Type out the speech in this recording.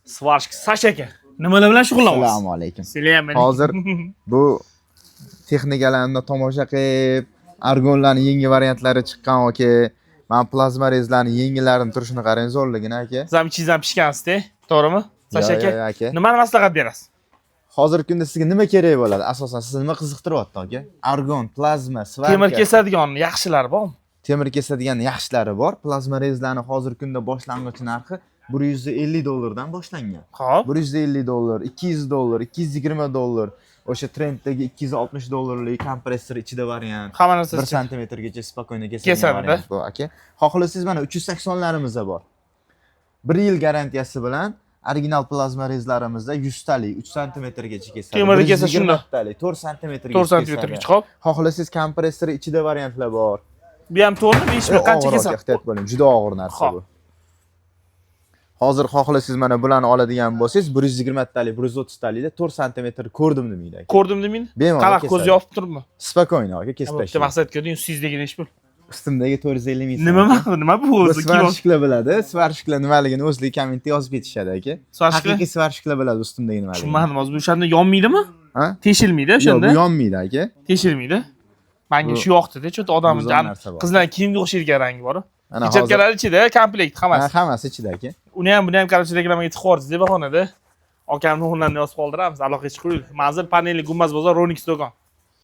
Svarshk Sasha aka. Nimalar bilan shug'ullanasiz? Assalomu alaykum. Sizlar ham Hozir bu texnikalarni tomosha qilib, argonlarning yangi variantlari chiqqan aka. Men plazma rezlarning yangilarini turishini qarang, zo'rligini aka. Siz ham ichingiz ham pishgansizda, to'g'rimi? Sasha Yo'q, aka. aka. Nimani maslahat berasiz? Hozirgi kunda sizga nima kerak bo'ladi? Asosan sizni nima qiziqtiryapti aka? Argon, plazma, svarka. Temir kesadigan yaxshilari bormi? Temir kesadigan yaxshilari bor. Plazma rezlarning hozirgi kunda boshlang'ich narxi $150 dan boshlangan. Xo'p. $150, $200, $220. O'sha trenddagi $260lik kompressor ichida variant. Hamma narsa 1 santimetrgacha spokойно Kesadi, kesadigan variant bu aka. Xohlasangiz mana 380larimiz bor. 1 yil garantiyasi bilan original plazma rezlarimizda 100 talik 3 santimetrgacha kesadi. Temirni kesa shunda. 4 santimetrgacha 4 santimetrgacha hop. Xohlasangiz kompressor ichida variantlar bor. Bu ham to'g'rimi? Ish qancha kesadi? Ehtiyot bo'ling, juda og'ir narsa bu. Hozir xohlasangiz mana bularni oladigan bo'lsangiz 120 talik, 130 talikda 4 santimetr ko'rdim demaydi aka. Ko'rdim demaydi? Bemalol Qanaqa kesadi. ko'z yopib turibmi? Spokойно aka, kesib Bitta tashlang. maqsad ko'rding, 100 degina ish bu. Ustimdagi 450 ming. Nima bu o'zi? Svarshklar biladi. Svarshklar nimaligini o'zligi kommentda yozib ketishadi aka. Svarshklar? Haqiqiy svarshklar biladi ustimdagi nimaligini. Tushunmadim, hozir bu o'shanda yonmaydimi? Ha? Teshilmaydi Yo'q, o'shanda. bu yonmaydi aka. Teshilmaydi. Menga shu yoqdi-da, cho'ta odamning Go'zal narsa bor. qizlar kiyimga o'xshaydigan rangi bor. Ana hozir Ichakkalar ichida komplekt hammasi. hammasi ichida aka. Uni ham buni ham korоче reklamaga tiqib yuborsiz deb bahonada. Akamni o'rnini yozib qoldiramiz, aloqaga chiqib qo'ying. Manzil panelli gumbaz bozor Ronix do'kon.